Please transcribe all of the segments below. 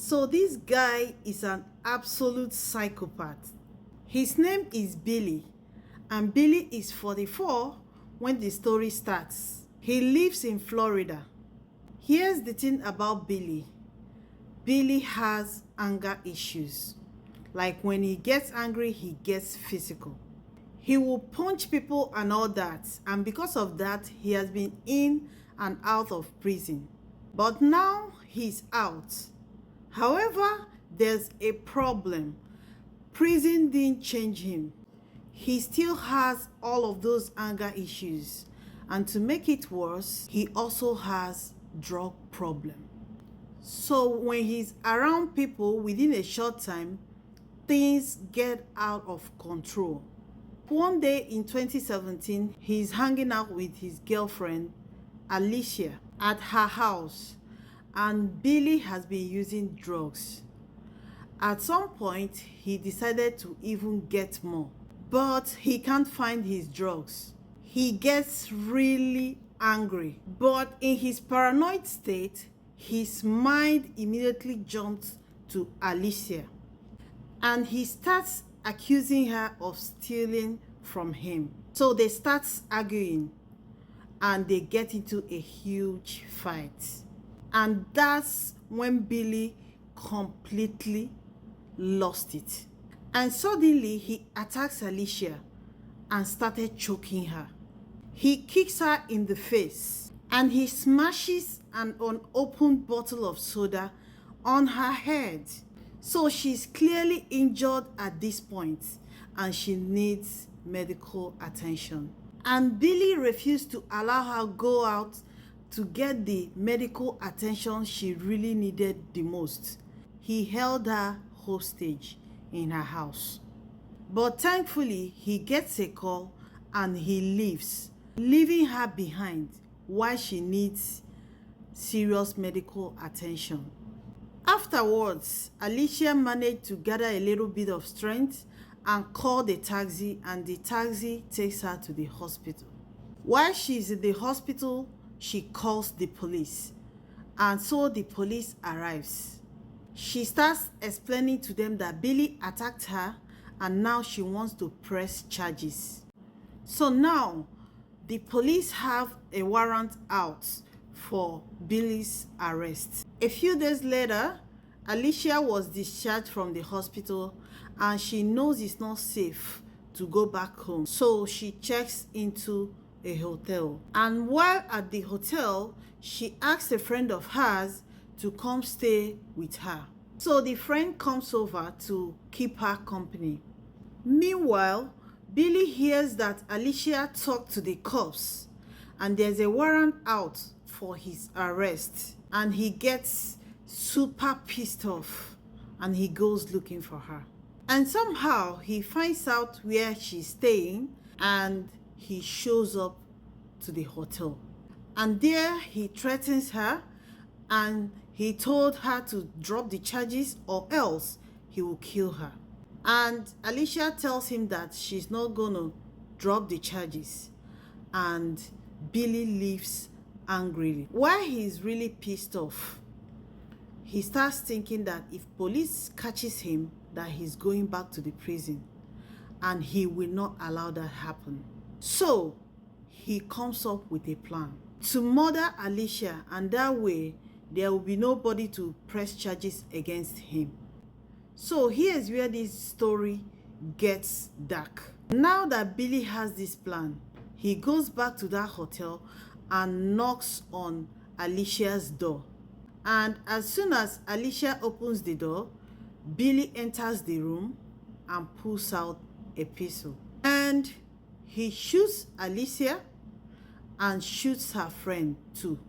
So this guy is an absolute psychopath. His name is Billy, and Billy is 44 when the story starts. He lives in Florida. Here's the thing about Billy. Billy has anger issues. Like when he gets angry, he gets physical. He will punch people and all that, and because of that, he has been in and out of prison. But now he's out. However, there's a problem. Prison didn't change him. He still has all of those anger issues. And to make it worse, he also has drug problem. So when he's around people within a short time, things get out of control. One day in 2017, he's hanging out with his girlfriend, Alicia, at her house, and Billy has been using drugs. At some point, he decided to even get more, but he can't find his drugs. He gets really angry, but in his paranoid state, his mind immediately jumps to Alicia, and he starts accusing her of stealing from him. So they start arguing, and they get into a huge fight. And that's when Billy completely lost it. And suddenly he attacks Alicia and started choking her. He kicks her in the face, and he smashes an unopened bottle of soda on her head. So she's clearly injured at this point, and she needs medical attention. And Billy refused to allow her go out to get the medical attention she really needed the most. He held her hostage in her house. But thankfully, he gets a call and he leaves, leaving her behind while she needs serious medical attention. Afterwards, Alicia managed to gather a little bit of strength and called a taxi, and the taxi takes her to the hospital. While she's in the hospital, she calls the police, and so the police arrives. She starts explaining to them that Billy attacked her and now she wants to press charges. So now the police have a warrant out for Billy's arrest. A few days later, Alicia was discharged from the hospital, and she knows it's not safe to go back home. So she checks into a hotel. And while at the hotel, she asks a friend of hers to come stay with her. So the friend comes over to keep her company. Meanwhile, Billy hears that Alicia talked to the cops, and there's a warrant out for his arrest. And he gets super pissed off, and he goes looking for her. And somehow he finds out where she's staying, and he shows up to the hotel. And there he threatens her, and he told her to drop the charges or else he will kill her. And Alicia tells him that she's not gonna drop the charges, and Billy leaves angrily. While he's really pissed off, he starts thinking that if police catches him, that he's going back to the prison, and he will not allow that happen. So he comes up with a plan to murder Alicia, and that way there will be nobody to press charges against him. So here's where this story gets dark. Now that Billy has this plan, he goes back to that hotel and knocks on Alicia's door. And as soon as Alicia opens the door, Billy enters the room and pulls out a pistol. And he shoots Alicia and shoots her friend too.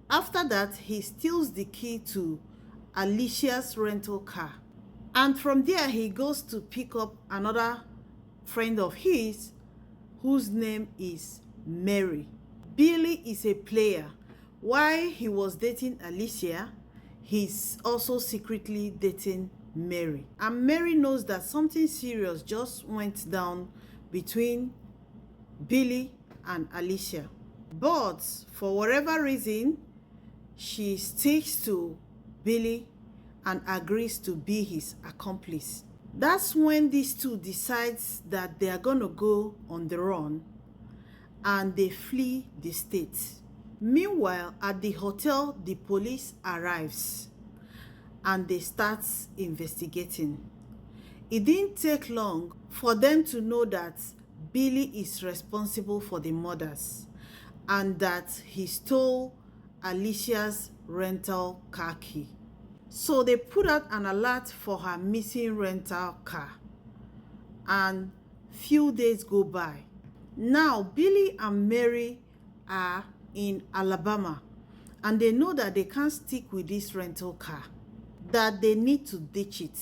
After that, he steals the key to Alicia's rental car. And from there, he goes to pick up another friend of his whose name is Mary. Billy is a player. While he was dating Alicia, he's also secretly dating Mary. And Mary knows that something serious just went down between Billy and Alicia. But for whatever reason, she sticks to Billy and agrees to be his accomplice. That's when these two decides that they are going to go on the run and they flee the state. Meanwhile, at the hotel, the police arrives and they start investigating. It didn't take long for them to know that Billy is responsible for the murders and that he stole Alicia's rental car key. So they put out an alert for her missing rental car, and few days go by. Now Billy and Mary are in Alabama and they know that they can't stick with this rental car, that they need to ditch it.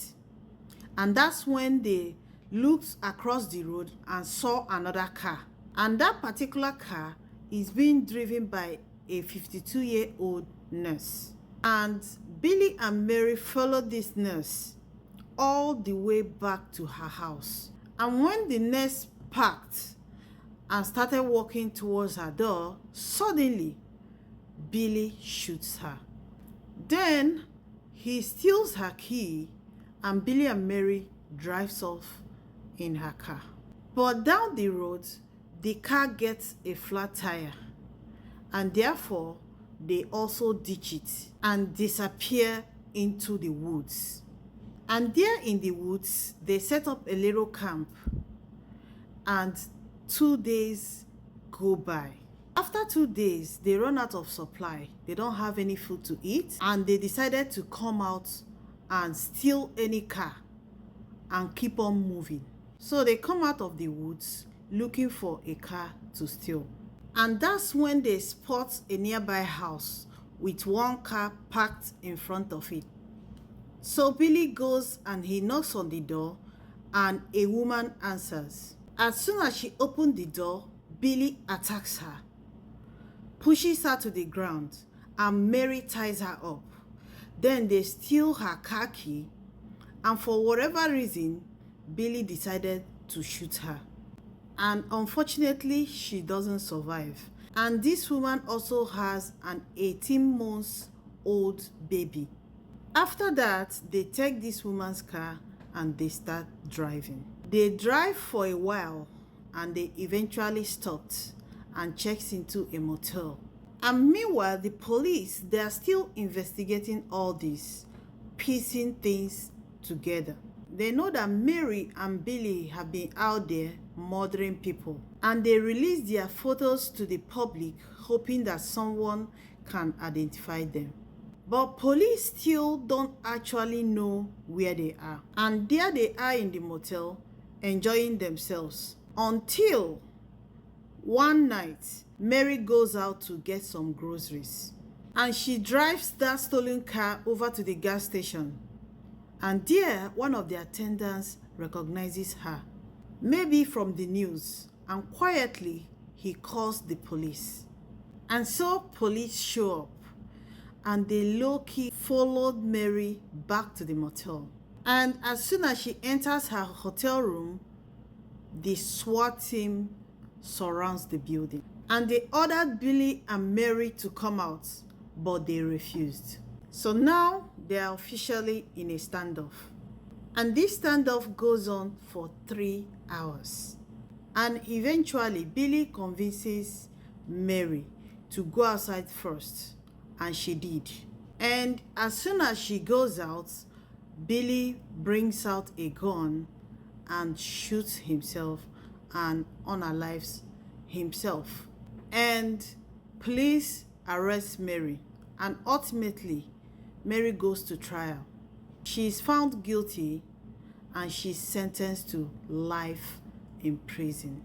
And that's when they looked across the road and saw another car. And that particular car is being driven by a 52-year-old nurse. And Billy and Mary followed this nurse all the way back to her house. And when the nurse parked and started walking towards her door, suddenly Billy shoots her. Then he steals her key and Billy and Mary drives off in her car. But down the road, the car gets a flat tire and therefore they also ditch it and disappear into the woods. And there in the woods, they set up a little camp and 2 days go by. After 2 days, they run out of supply. They don't have any food to eat and they decided to come out and steal any car and keep on moving. So they come out of the woods looking for a car to steal. And that's when they spot a nearby house with one car parked in front of it. So Billy goes and he knocks on the door and a woman answers. As soon as she opened the door, Billy attacks her, pushes her to the ground, and Mary ties her up. Then they steal her car key, and for whatever reason, Billy decided to shoot her. And unfortunately, she doesn't survive. And this woman also has an 18-month-old baby. After that, they take this woman's car and they start driving. They drive for a while and they eventually stopped and checks into a motel. And meanwhile, the police, they are still investigating all this, piecing things together. They know that Mary and Billy have been out there murdering people, and they release their photos to the public hoping that someone can identify them. But police still don't actually know where they are. And there they are in the motel enjoying themselves until one night Mary goes out to get some groceries. And she drives that stolen car over to the gas station. And there one of the attendants recognizes her, maybe from the news, and quietly he calls the police. And so police show up and they low-key followed Mary back to the motel. And as soon as she enters her hotel room, the SWAT team surrounds the building. And they ordered Billy and Mary to come out, but they refused. So now they are officially in a standoff. And this standoff goes on for 3 hours. And eventually Billy convinces Mary to go outside first. And she did. And as soon as she goes out, Billy brings out a gun and shoots himself and unalives himself. And police arrest Mary. And ultimately, Mary goes to trial. She is found guilty and she's sentenced to life in prison.